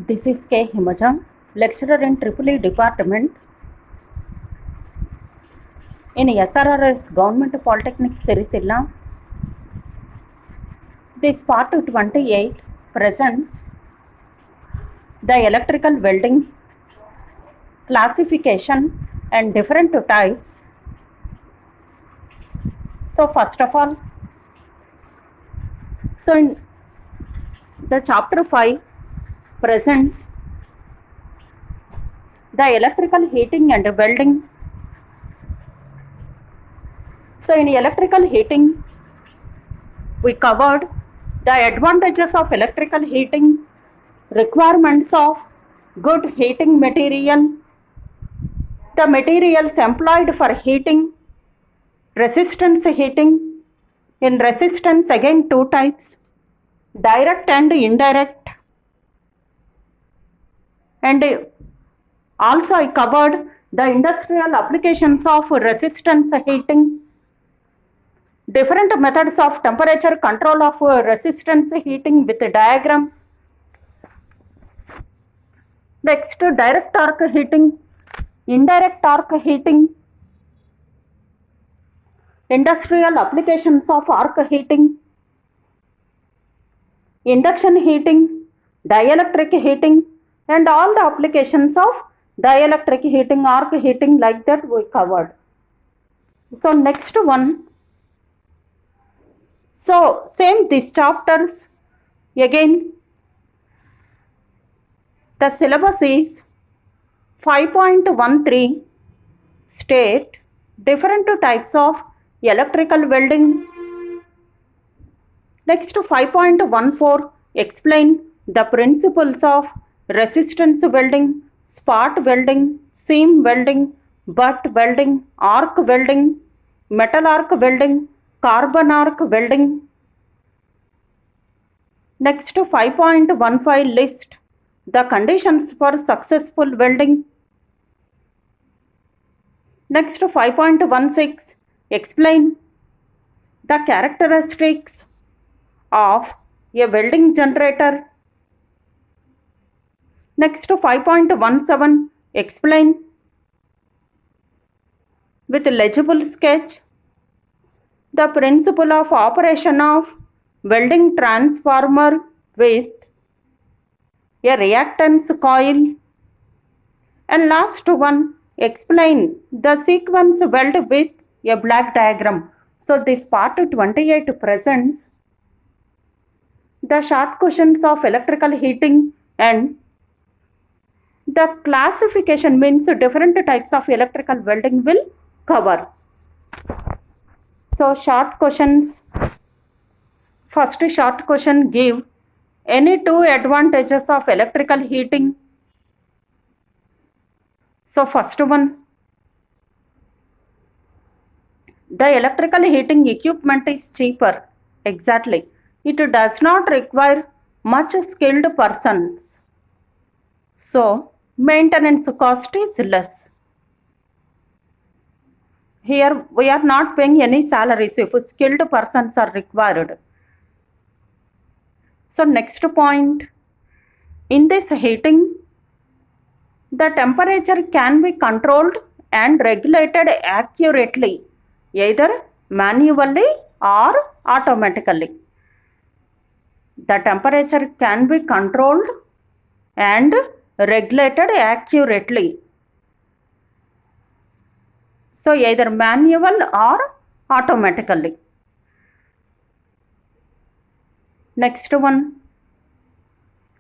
This is K. Himajam, lecturer in EEE department in SRRS Government Polytechnic Sirisilla. This part 28 presents the electrical welding classification and different types. So first of all, in the chapter 5 presents the electrical heating and welding. So in electrical heating, we covered the advantages of electrical heating, requirements of good heating material, the materials employed for heating, resistance heating. In resistance, again two types, direct and indirect. And also I covered the industrial applications of resistance heating, different methods of temperature control of resistance heating with diagrams. Next, direct arc heating, indirect arc heating, industrial applications of arc heating, induction heating, dielectric heating, and all the applications of dielectric heating, arc heating, like that we covered. So next one, so same these chapters, again the syllabus is 5.13 state different types of electrical welding. Next, 5.14 explain the principles of resistance welding, spot welding, seam welding, butt welding, arc welding, metal arc welding, carbon arc welding. Next, 5.15 list the conditions for successful welding. Next, 5.16 explain the characteristics of a welding generator. Next, 5.17 explain with legible sketch the principle of operation of welding transformer with a reactance coil. And last one, explain the sequence weld with a black diagram. So this part 28 presents the short questions of electrical heating and the classification, means different types of electrical welding will cover. So short questions. First short question, give any two advantages of electrical heating. So first one, the electrical heating equipment is cheaper. Exactly. It does not require much skilled persons. So maintenance cost is less. Here we are not paying any salaries if skilled persons are required. So next point, in this heating, the temperature can be controlled and regulated accurately, either manually or automatically. The temperature can be controlled and regulated accurately. So either manual or automatically. Next one.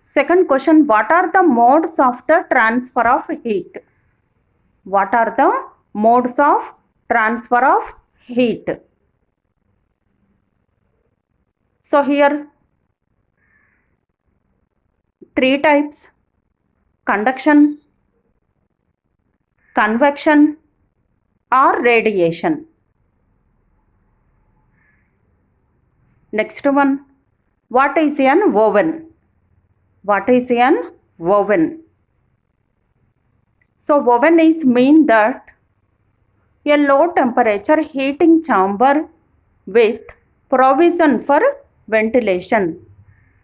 Second question, what are the modes of the transfer of heat? What are the modes of transfer of heat? So here, three types: conduction, convection, or radiation. Next one, what is an oven? What is an oven? So oven is mean that a low temperature heating chamber with provision for ventilation.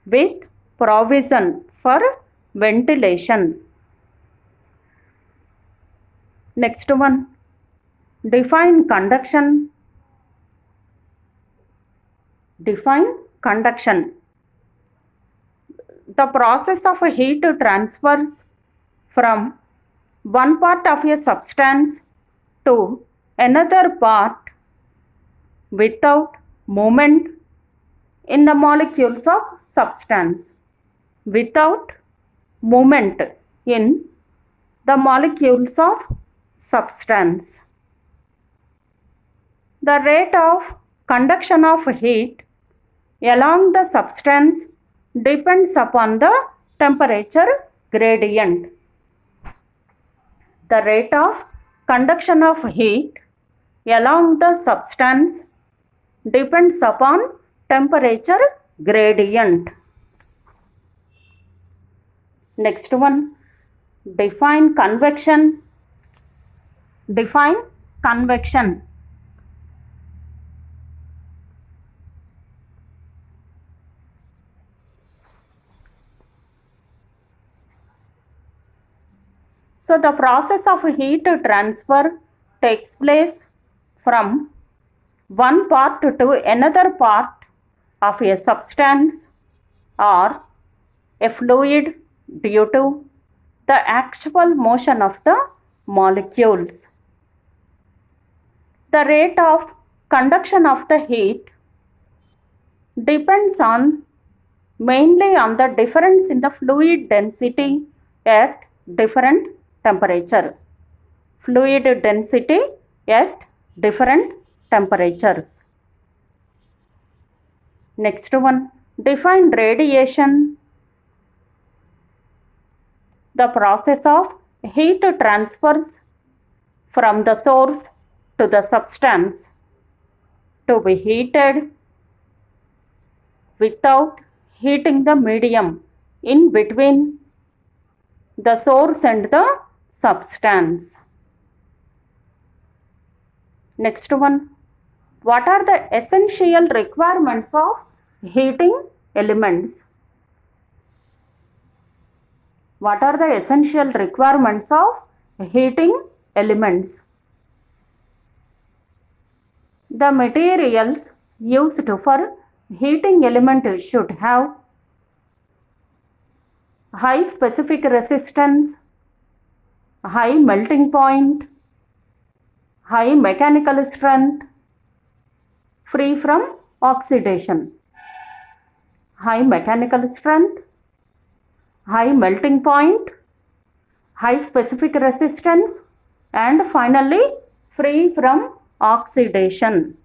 With provision for ventilation. Next one, define conduction. Define conduction. The process of heat transfers from one part of a substance to another part without movement in the molecules of substance. Without movement in the molecules of substance. The rate of conduction of heat along the substance depends upon the temperature gradient. The rate of conduction of heat along the substance depends upon temperature gradient. Next one, define convection. Define convection. So the process of heat transfer takes place from one part to another part of a substance or a fluid due to the actual motion of the molecules. The rate of conduction of the heat depends mainly on the difference in the fluid density at different temperature. Fluid density at different temperatures. Next one, define radiation. The process of heat transfers from the source to the substance to be heated without heating the medium in between the source and the substance. Next one, what are the essential requirements of heating elements? What are the essential requirements of heating elements? The materials used for heating element should have high specific resistance, high melting point, high mechanical strength, free from oxidation. High mechanical strength, high melting point, high specific resistance, and finally free from oxidation.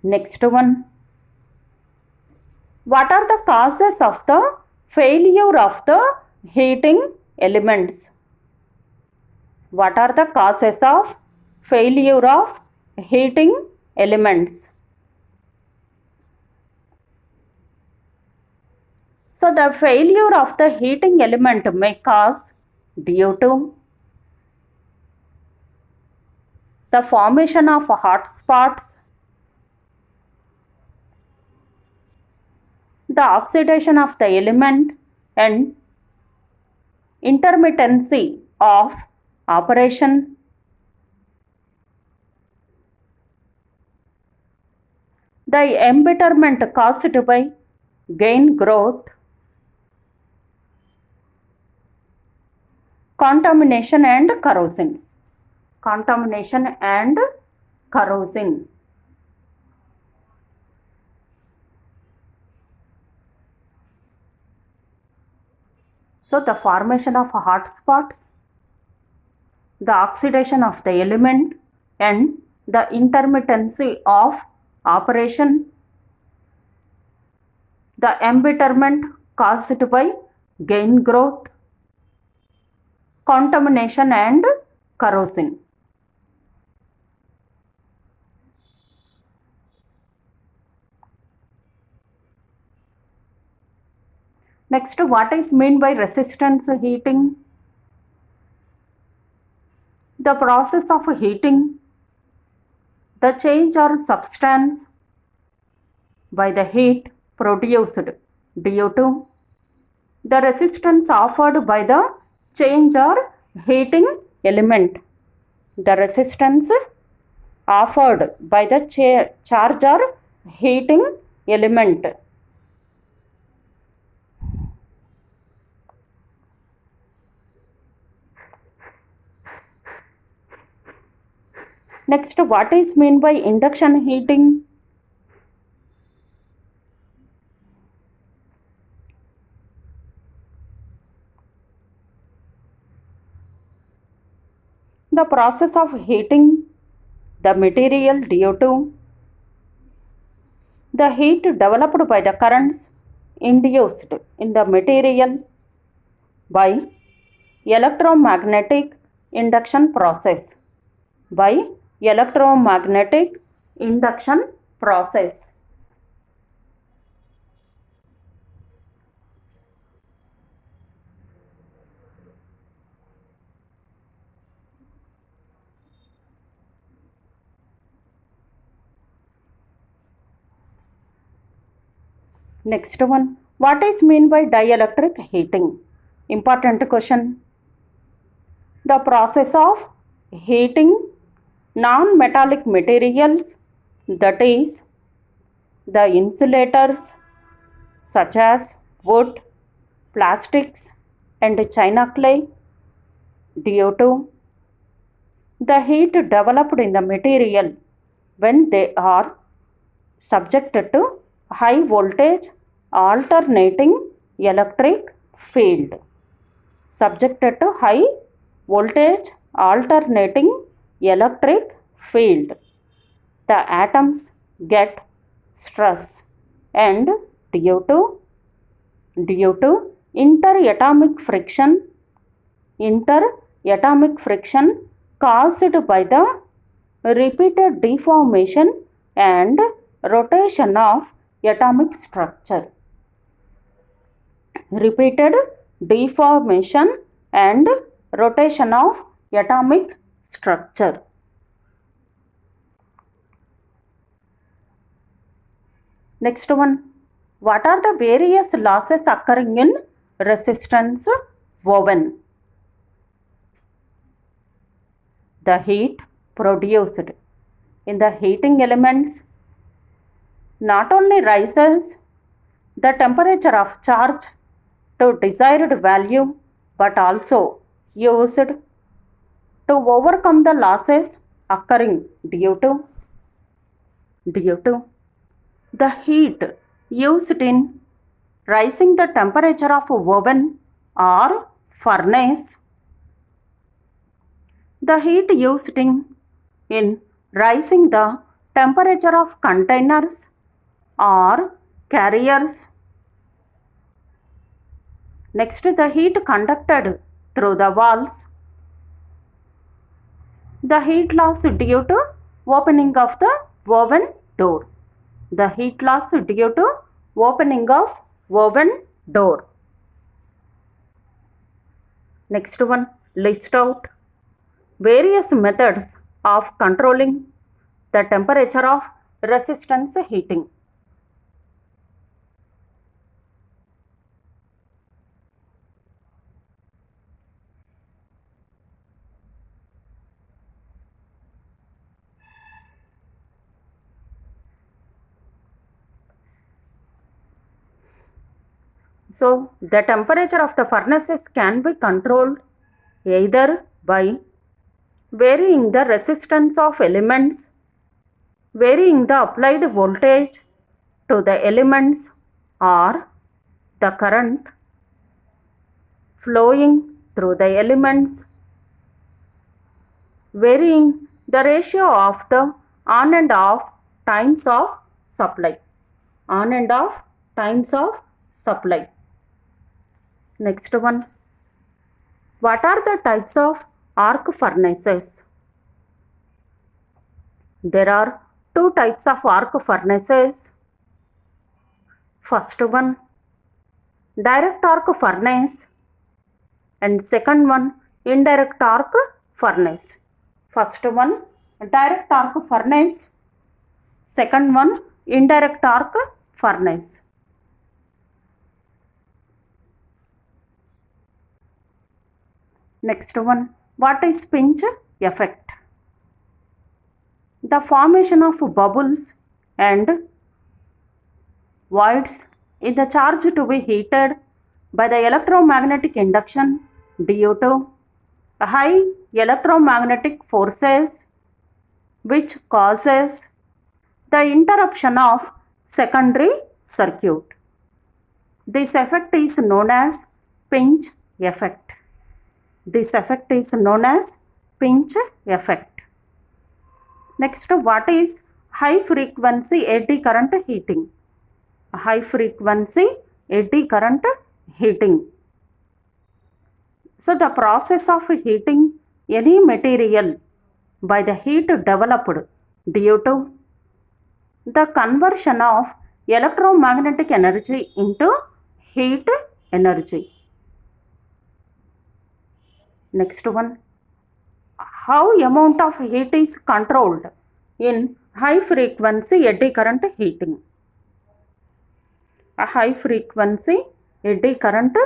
Next one, what are the causes of the failure of the heating elements? What are the causes of failure of heating elements? So the failure of the heating element may cause due to the formation of hot spots, the oxidation of the element, and intermittency of operation. The embitterment caused by gain growth, contamination and corrosion. Contamination and corrosion. So the formation of hot spots, the oxidation of the element, and the intermittency of operation, the embitterment caused by gain growth, contamination and corrosion. Next, what is meant by resistance heating? The process of heating the change or substance by the heat produced due to The resistance offered by the change or heating element. The resistance offered by the charge or heating element. Next, what is meant by induction heating? The process of heating the material due to the heat developed by the currents induced in the material by electromagnetic induction process. By electromagnetic induction process. Next one, what is mean by dielectric heating? Important question. The process of heating non-metallic materials, that is the insulators such as wood, plastics and china clay, due to the heat developed in the material when they are subjected to high voltage alternating electric field. Subjected to high voltage alternating electric field, the atoms get stress, and due to interatomic friction caused by the repeated deformation and rotation of atomic structure. Repeated deformation and rotation of atomic structure. Next one, what are the various losses occurring in resistance woven? The heat produced in the heating elements not only rises the temperature of charge to desired value, but also used to overcome the losses occurring due to the heat used in rising the temperature of a oven or furnace. The heat used in rising the temperature of containers or carriers. Next, the heat conducted through the walls. The heat loss due to opening of the oven door. The heat loss due to opening of oven door. Next one, list out various methods of controlling the temperature of resistance heating. So, the temperature of the furnaces can be controlled either by varying the resistance of elements, varying the applied voltage to the elements, or the current flowing through the elements, varying the ratio of the on and off times of supply. On and off times of supply. Next one, what are the types of arc furnaces? There are two types of arc furnaces. First one, direct arc furnace, and second one, indirect arc furnace. First one, direct arc furnace. Second one, indirect arc furnace. Next one, what is pinch effect? The formation of bubbles and voids in the charge to be heated by the electromagnetic induction due to high electromagnetic forces, which causes the interruption of secondary circuit. This effect is known as pinch effect. This effect is known as pinch effect. Next, what is high frequency eddy current heating? High frequency eddy current heating. So, the process of heating any material by the heat developed due to the conversion of electromagnetic energy into heat energy. Next one, how amount of heat is controlled in high frequency eddy current heating? A high frequency eddy current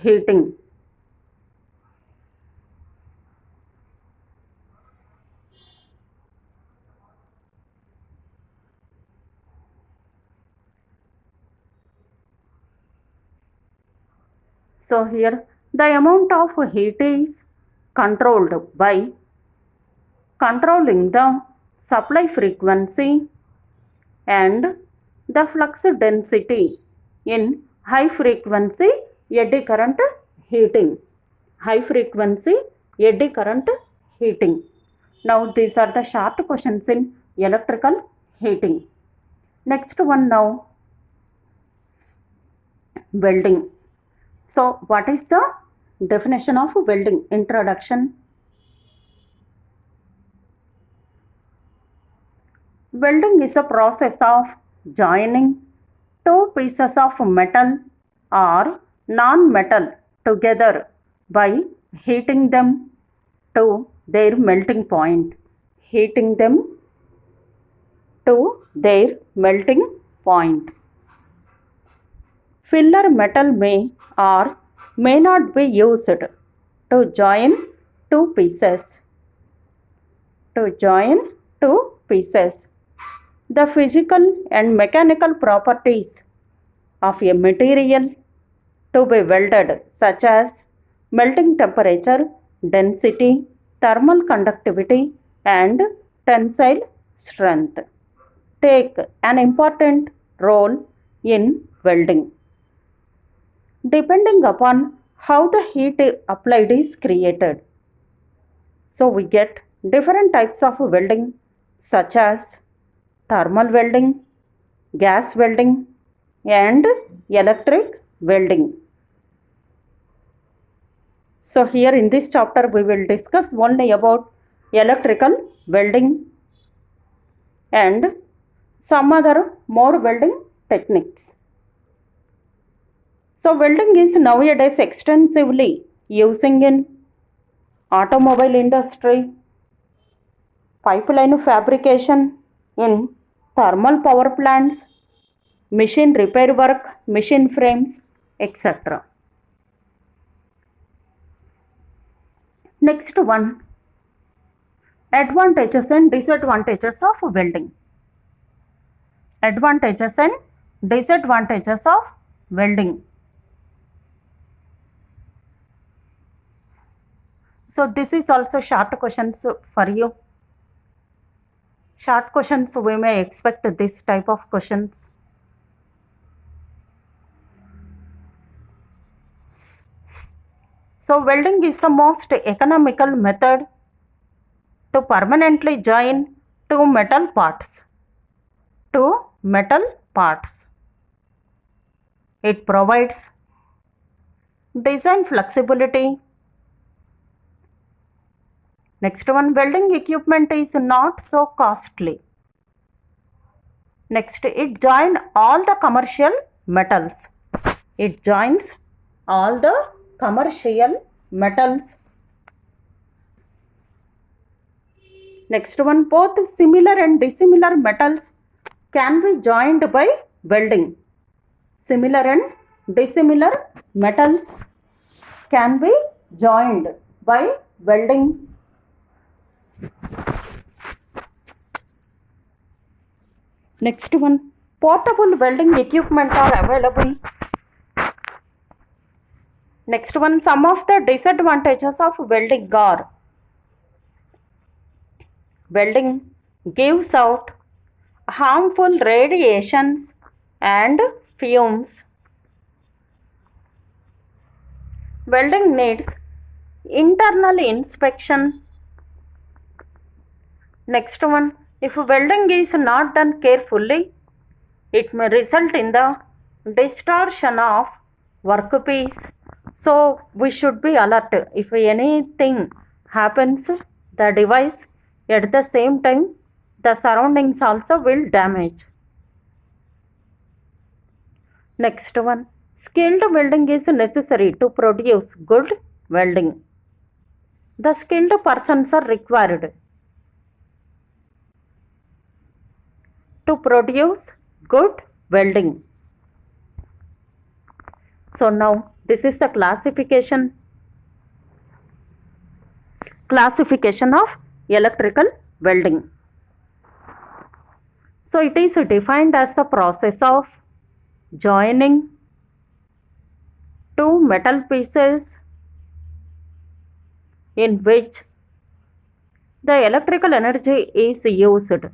heating. So here the amount of heat is controlled by controlling the supply frequency and the flux density in high frequency eddy current heating. High frequency eddy current heating. Now these are the short questions in electrical heating. Next one now, welding. So what is the definition of welding? Introduction. Welding is a process of joining two pieces of metal or non-metal together by heating them to their melting point. Heating them to their melting point. Filler metal may or may not be used to join two pieces. To join two pieces. The physical and mechanical properties of a material to be welded, such as melting temperature, density, thermal conductivity, and tensile strength, take an important role in welding. Depending upon how the heat applied is created. So we get different types of welding, such as thermal welding, gas welding, and electric welding. So here in this chapter we will discuss only about electrical welding and some other more welding techniques. So welding is nowadays extensively using in automobile industry, pipeline fabrication, in thermal power plants, machine repair work, machine frames, etc. Next one, advantages and disadvantages of welding. Advantages and disadvantages of welding. So this is also short questions for you. Short questions, we may expect this type of questions. So welding is the most economical method to permanently join two metal parts. Two metal parts. It provides design flexibility. Next one, welding equipment is not so costly. Next, it joins all the commercial metals. It joins all the commercial metals. Next one, both similar and dissimilar metals can be joined by welding. Similar and dissimilar metals can be joined by welding. Next one, portable welding equipment are available. Next one, some of the disadvantages of welding are: welding gives out harmful radiations and fumes. Welding needs internal inspection. Next one, if welding is not done carefully, it may result in the distortion of workpiece. So we should be alert. If anything happens, the device at the same time, the surroundings also will damage. Next one, skilled welding is necessary to produce good welding. The skilled persons are required to produce good welding. So now this is the classification of electrical welding. So it is defined as the process of joining two metal pieces in which the electrical energy is used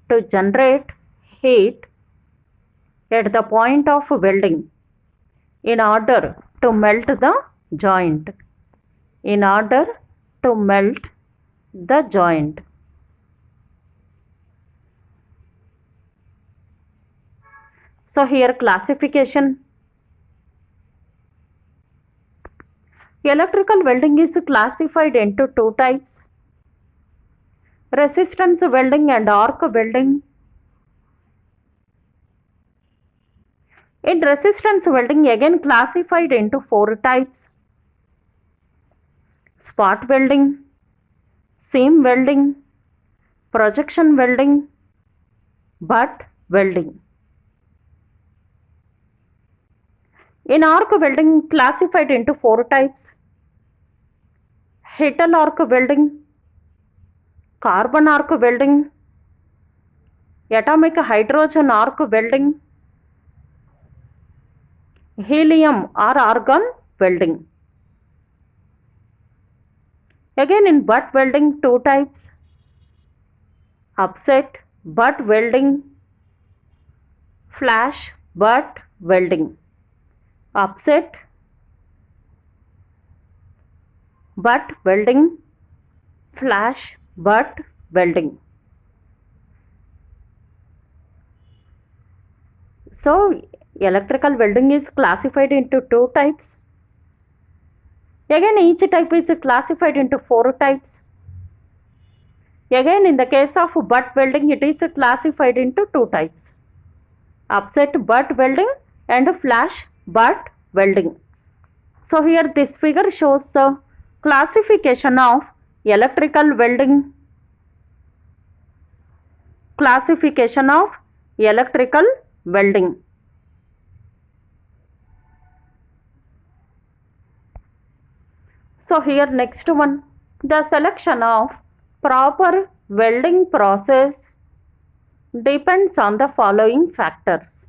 to generate heat at the point of welding in order to melt the joint. So here classification. Electrical welding is classified into two types: resistance welding and arc welding. In resistance welding, again classified into four types: spot welding, seam welding, projection welding, butt welding. In arc welding, classified into four types: Hittel arc welding, carbon arc welding, atomic hydrogen arc welding, helium or argon welding. Again in butt welding, two types: upset butt welding, flash butt welding. Upset butt welding, flash butt welding. So electrical welding is classified into two types. Again each type is classified into four types. Again in the case of butt welding, it is classified into two types: upset butt welding and flash butt welding. So here this figure shows the classification of electrical welding. Classification of electrical welding. So here next one, the selection of proper welding process depends on the following factors.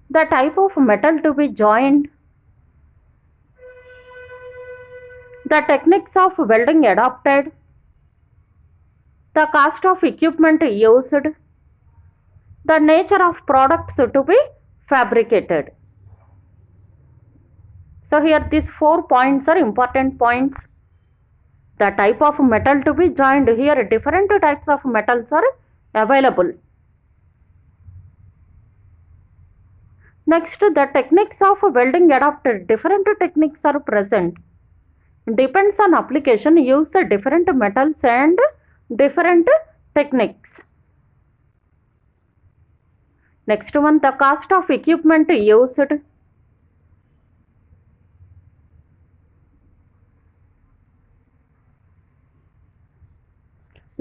The type of metal to be joined, the techniques of welding adopted, the cost of equipment used, the nature of products to be fabricated. So here these 4 points are important points. The type of metal to be joined, here different types of metals are available. Next, the techniques of welding adopted, different techniques are present. Depends on application, use the different metals and different techniques. Next one, the cost of equipment used.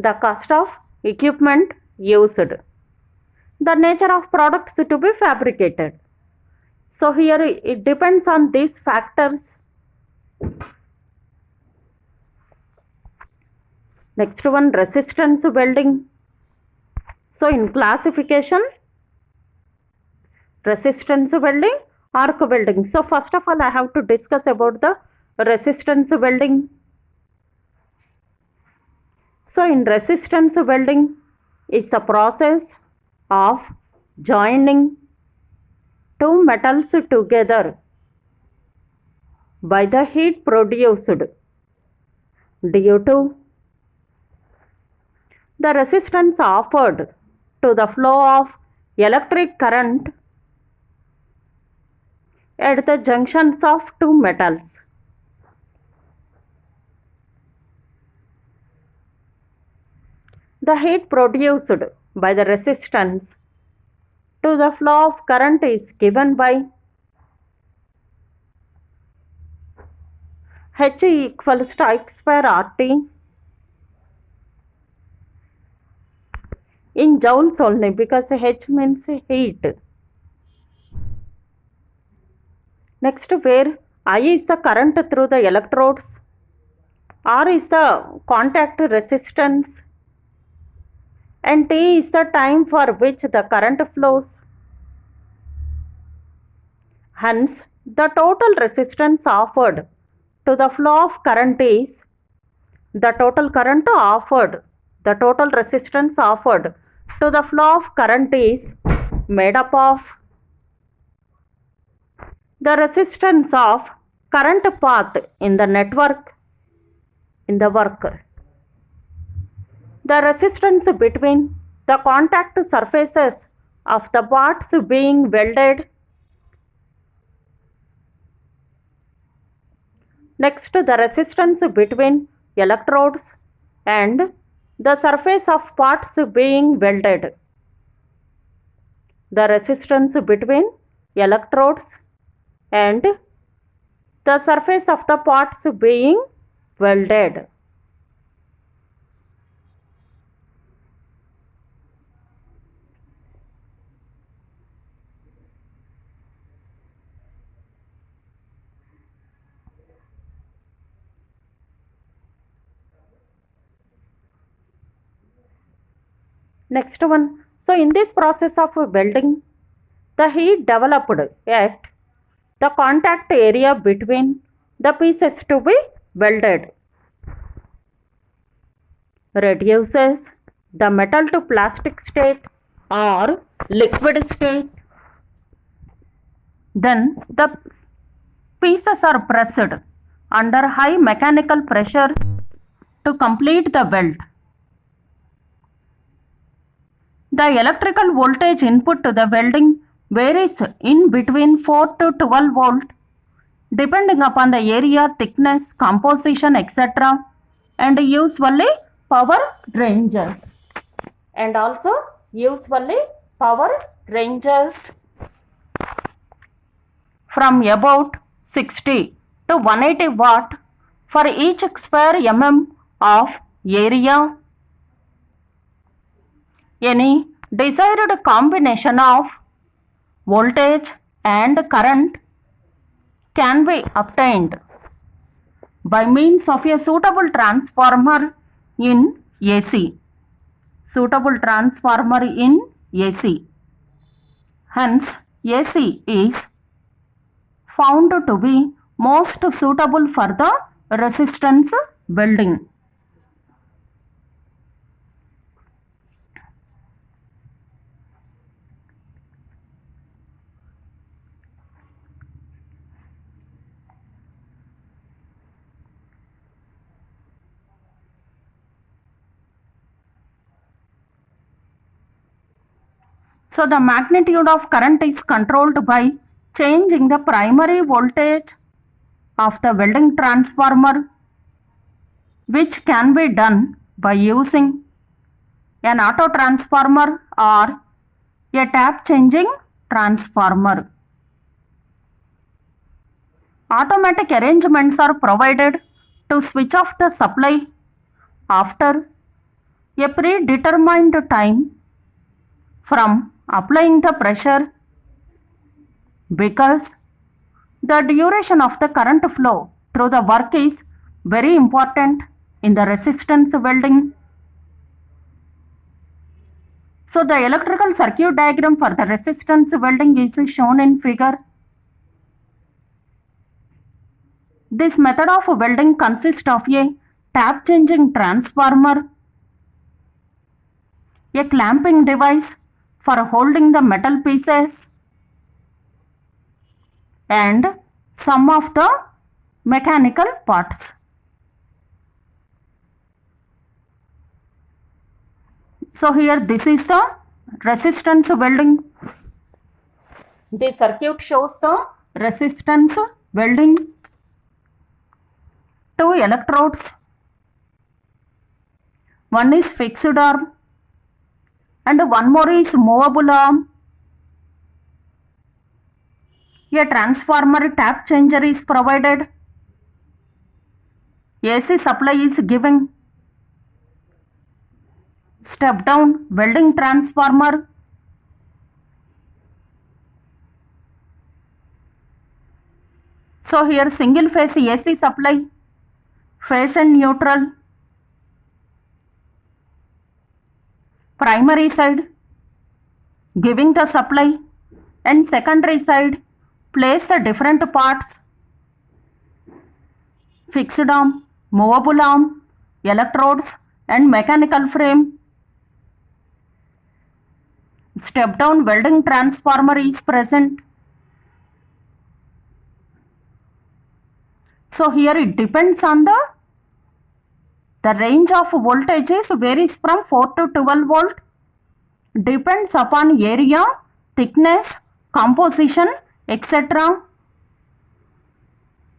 the cost of equipment used, the nature of products to be fabricated. So here it depends on these factors. Next one, resistance welding. So in classification, resistance welding, arc welding. So first of all, I have to discuss about the resistance welding. So in resistance welding is the process of joining two metals together by the heat produced due to the resistance offered to the flow of electric current at the junctions of two metals. The heat produced by the resistance to the flow of current is given by H equals to I square RT in joules only, because H means heat. Next, where I is the current through the electrodes, R is the contact resistance, and T is the time for which the current flows. Hence, the total resistance offered to the flow of current is the total current offered, the total resistance offered to the flow of current is made up of the resistance of current path in the network, in the work, the resistance between the contact surfaces of the parts being welded. Next, the resistance between electrodes and the surface of parts being welded. The resistance between electrodes and the surface of the parts being welded. Next one, so in this process of welding, the heat developed at the contact area between the pieces to be welded reduces the metal to plastic state or liquid state. Then the pieces are pressed under high mechanical pressure to complete the weld. The electrical voltage input to the welding varies in between 4 to 12 volt depending upon the area, thickness, composition, etc. and usually power ranges. And also usually power ranges from about 60 to 180 watt for each square mm of area. Any desired combination of voltage and current can be obtained by means of a suitable transformer in AC. Suitable transformer in AC. Hence, AC is found to be most suitable for the resistance welding. So the magnitude of current is controlled by changing the primary voltage of the welding transformer, which can be done by using an auto transformer or a tap changing transformer. Automatic arrangements are provided to switch off the supply after a predetermined time from applying the pressure, because the duration of the current flow through the work is very important in the resistance welding. So the electrical circuit diagram for the resistance welding is shown in figure. This method of welding consists of a tap changing transformer, a clamping device for holding the metal pieces, and some of the mechanical parts. So here this is the resistance welding. The circuit shows the resistance welding. Two electrodes. One is fixed arm and one more is movable arm. A transformer tap changer is provided. AC supply is given. Step down welding transformer. So here single phase AC supply, phase and neutral. Primary side giving the supply and secondary side place the different parts: fixed arm, movable arm, electrodes and mechanical frame. Step down welding transformer is present. So here it depends on the range of voltages varies from 4 to 12 volt. Depends upon area, thickness, composition, etc.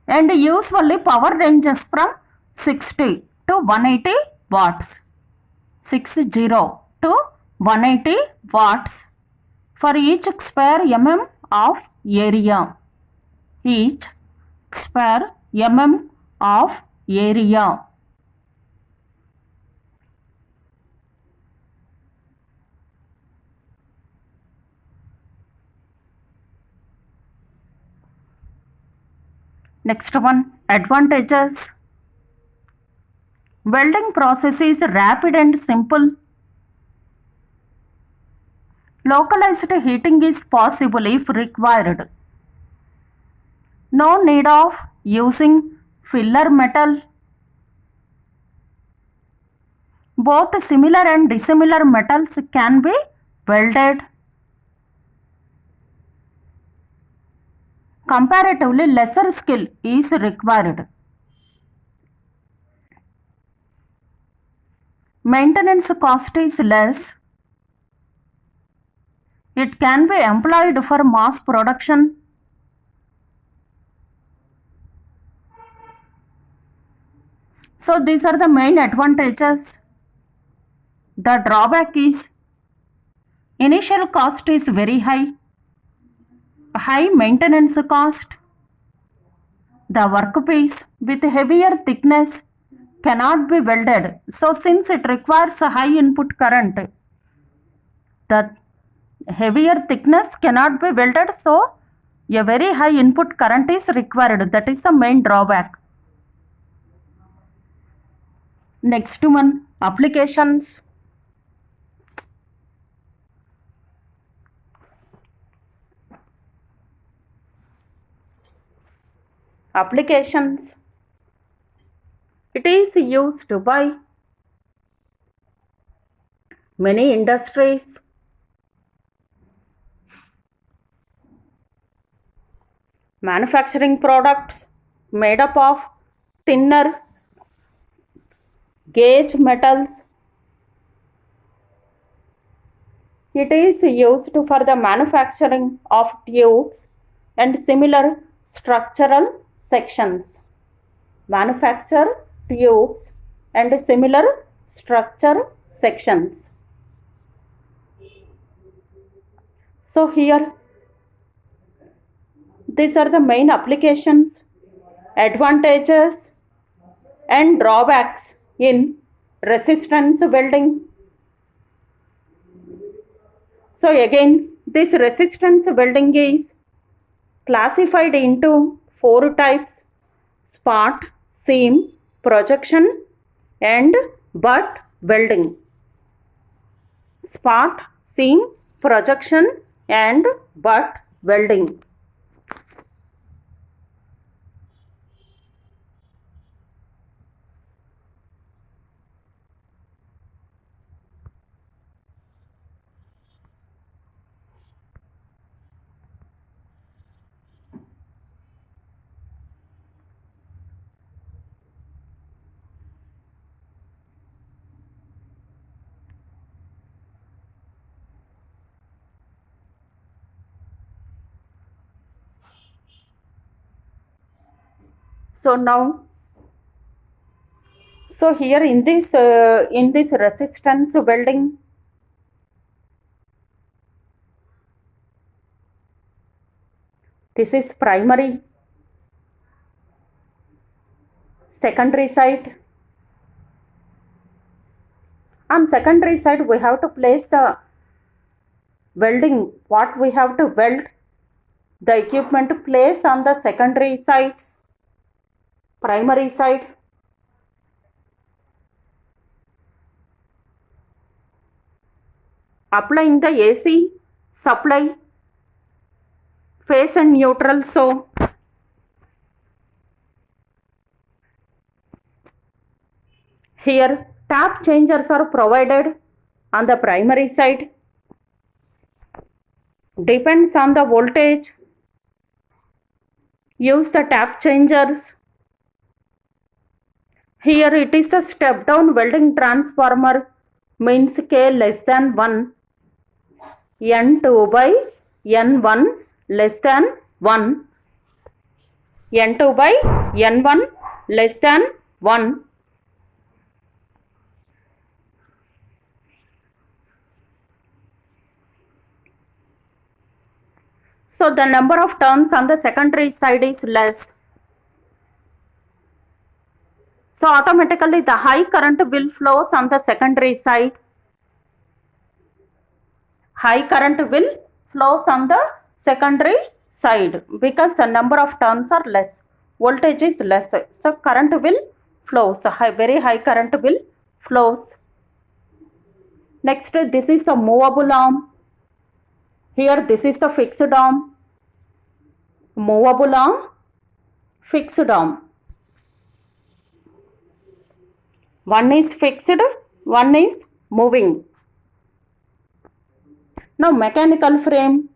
And usually power ranges from 60 to 180 watts. 60 to 180 watts for each square mm of area. Each square mm of area. Next one, advantages. Welding process is rapid and simple. Localized heating is possible if required. No need of using filler metal. Both similar and dissimilar metals can be welded. Comparatively lesser skill is required. Maintenance cost is less. It can be employed for mass production. So these are the main advantages. The drawback is initial cost is very high. High maintenance cost. The workpiece with heavier thickness cannot be welded. So since it requires a high input current, the heavier thickness cannot be welded, so a very high input current is required. That is the main drawback. Next one, applications. Applications. It is used by many industries. Manufacturing products made up of thinner gauge metals. It is used for the manufacturing of tubes and similar structural sections. Manufacture tubes and similar structure sections. So here these are the main applications, advantages and drawbacks in resistance welding. So again, this resistance welding is classified into 4 types: spot, seam, projection and butt welding. Spot, seam, projection and butt welding. So now, so here in this resistance welding, this is primary, secondary side. On secondary side, we have to place the welding, what we have to weld, the equipment to place on the secondary side, primary side. Applying the AC supply, phase and neutral. So here tap changers are provided on the primary side. Depends on the voltage, use the tap changers. Here it is the step down welding transformer, means K less than 1, N2 by N1 less than 1, N2 by N1 less than 1. So the number of turns on the secondary side is less. So automatically the high current will flows on the secondary side. High current will flows on the secondary side because the number of turns are less. Voltage is less. So current will flows. Very high current will flows. Next, this is a movable arm. Here this is the fixed arm. Movable arm, fixed arm. One is fixed, one is moving. Now mechanical frame.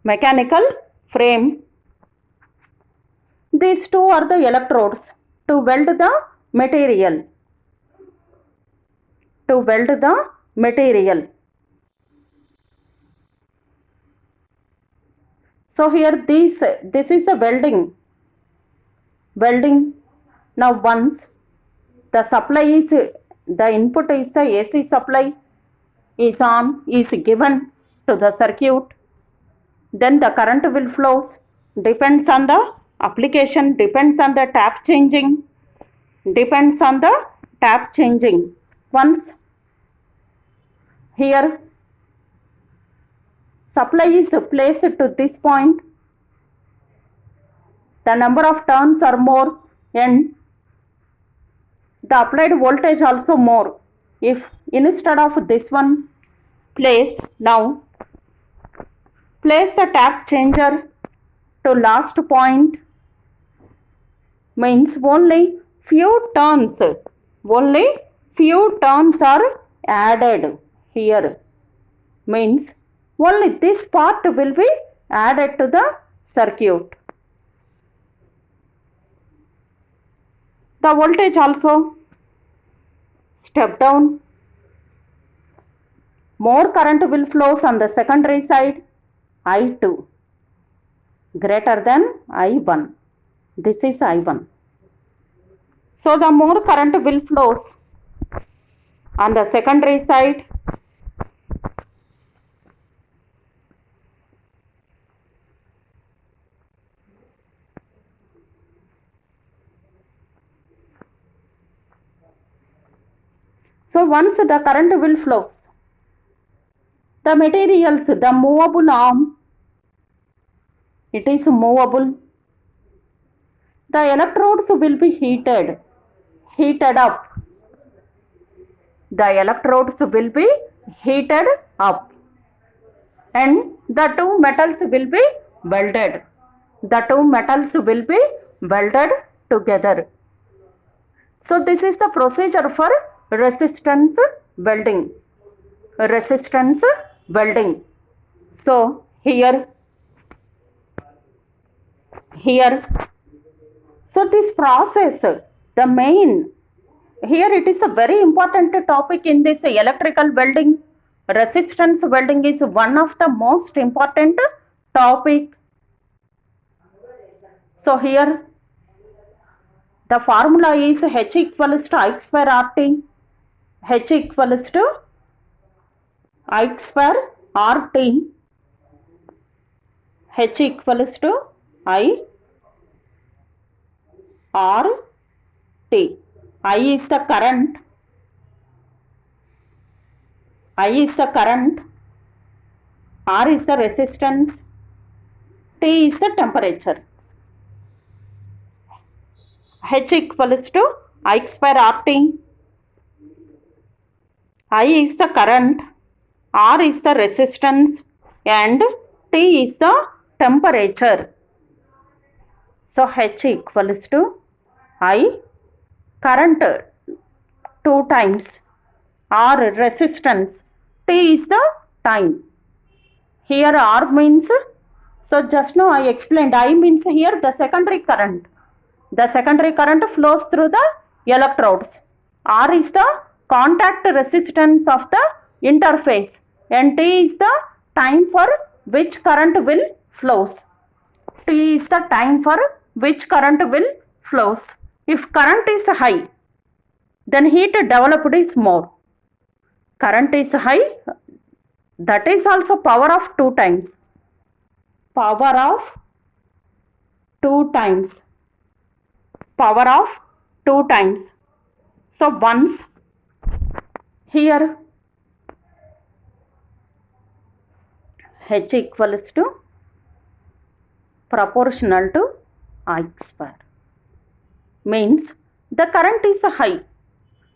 Mechanical frame. These two are the electrodes to weld the material. To weld the material. So here this is a welding. Welding. Now once the supply is, the input is the AC supply is on, is given to the circuit, then the current will flows. Depends on the application, depends on the tap changing, depends on the tap changing. Once here supply is placed to this point, the number of turns are more and the applied voltage also more. If instead of this one place, now place the tap changer to last point, means only few turns are added here, means only this part will be added to the circuit. The voltage also step down. More current will flows on the secondary side, I2 greater than I1. This is I1. So the more current will flows on the secondary side. So once the current will flows, The materials, the movable arm, it is movable. The electrodes will be heated up. The electrodes will be heated up, and the two metals will be welded. The two metals will be welded together. So this is the procedure for resistance welding. Resistance welding. So here, so this process, the main, here it is a very important topic in this electrical welding. Resistance welding is one of the most important topic. So here the formula is H equals to I square RT. H equals to I square RT. H equals to I RT. I is the current. I is the current. R is the resistance. T is the temperature. H equals to I square RT. I is the current, R is the resistance, and T is the temperature. So H equals to I, current 2 times, R resistance, T is the time. Here R means, so just now I explained, I means here the secondary current. The secondary current flows through the electrodes. R is the contact resistance of the interface, and T is the time for which current will flows. T is the time for which current will flows. If current is high, then heat developed is more. Current is high, that is also power of 2 times. Power of 2 times. Power of 2 times. So once here H equals to proportional to I square, means the current is high,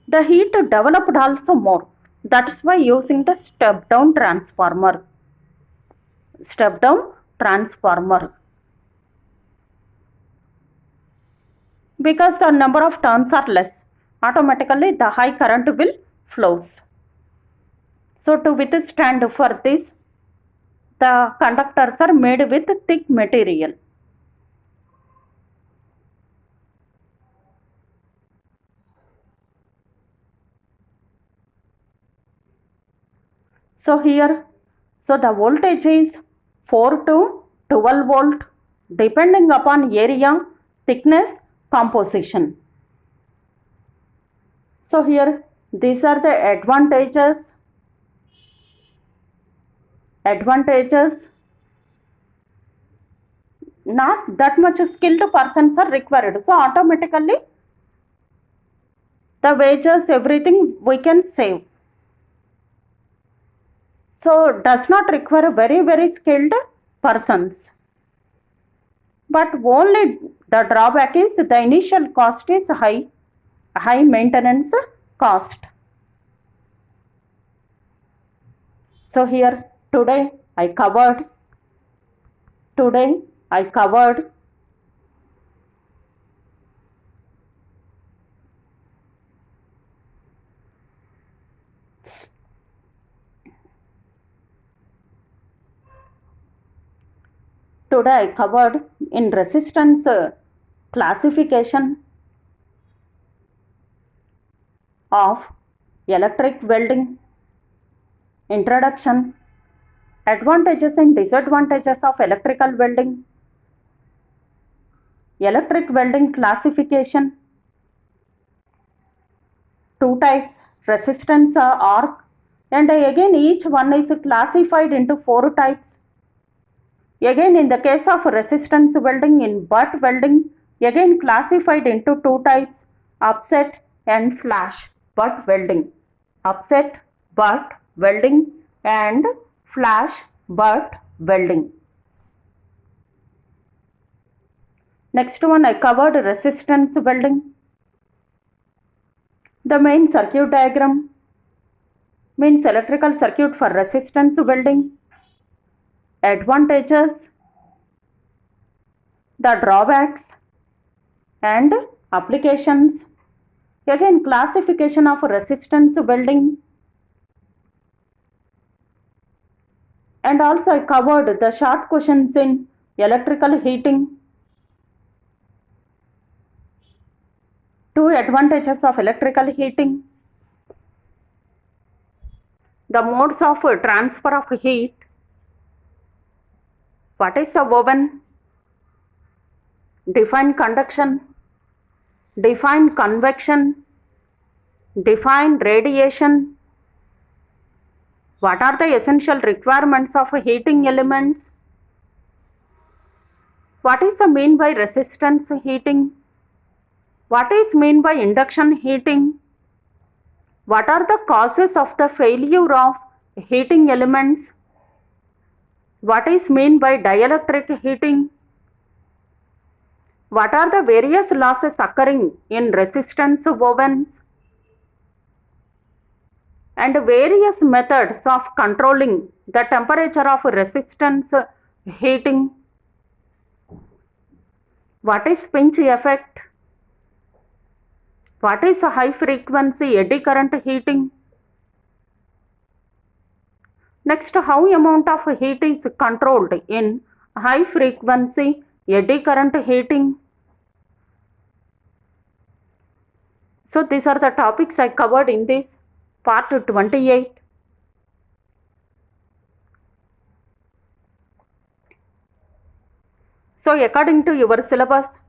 the heat developed also more. That's why using the step down transformer. Step down transformer. Because the number of turns are less, automatically the high current will flows. So to withstand for this, the conductors are made with thick material. So here, so the voltage is 4 to 12 volt depending upon area, thickness, composition. So here these are the advantages. Not that much skilled persons are required, so automatically the wages, everything we can save. So does not require very skilled persons. But only the drawback is the initial cost is high maintenance cost. So here today I covered in resistance classification of electric welding, introduction, advantages and disadvantages of electrical welding, electric welding classification, 2 types, resistance arc, and again each one is classified into 4 types. Again in the case of resistance welding, in butt welding, again classified into 2 types, upset and flash butt welding. Upset butt welding and flash butt welding. Next one, I covered resistance welding. The main circuit diagram means electrical circuit for resistance welding. Advantages, the drawbacks and applications. Again, classification of resistance welding. And also I covered the short questions in electrical heating. Two advantages of electrical heating. The modes of transfer of heat. What is the oven? Define conduction. Define convection. Define radiation. What are the essential requirements of heating elements? What is the mean by resistance heating? What is mean by induction heating? What are the causes of the failure of heating elements? What is mean by dielectric heating? What are the various losses occurring in resistance ovens? And various methods of controlling the temperature of resistance heating. What is pinch effect? What is high frequency eddy current heating? Next, how amount of heat is controlled in high frequency eddy current heating? So these are the topics I covered in this part 28. So according to your syllabus,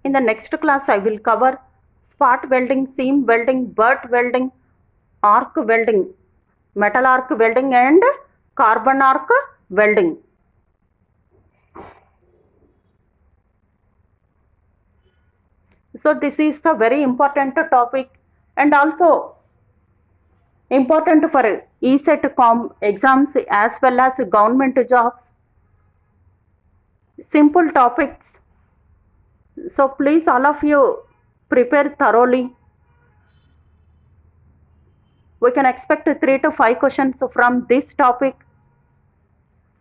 in the next class I will cover spot welding, seam welding, butt welding, arc welding, metal arc welding and carbon arc welding. So this is a very important topic and also important for ECET exams as well as government jobs. Simple topics. So please all of you prepare thoroughly. We can expect 3 to 5 questions from this topic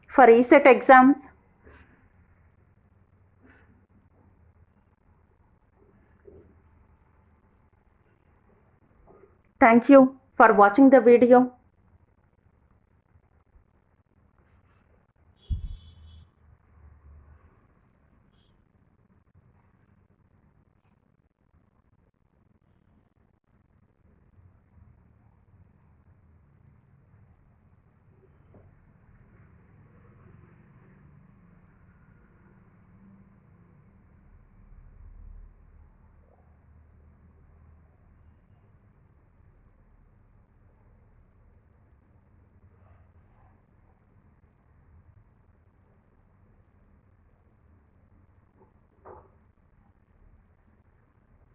for ECET exams. Thank you for watching the video.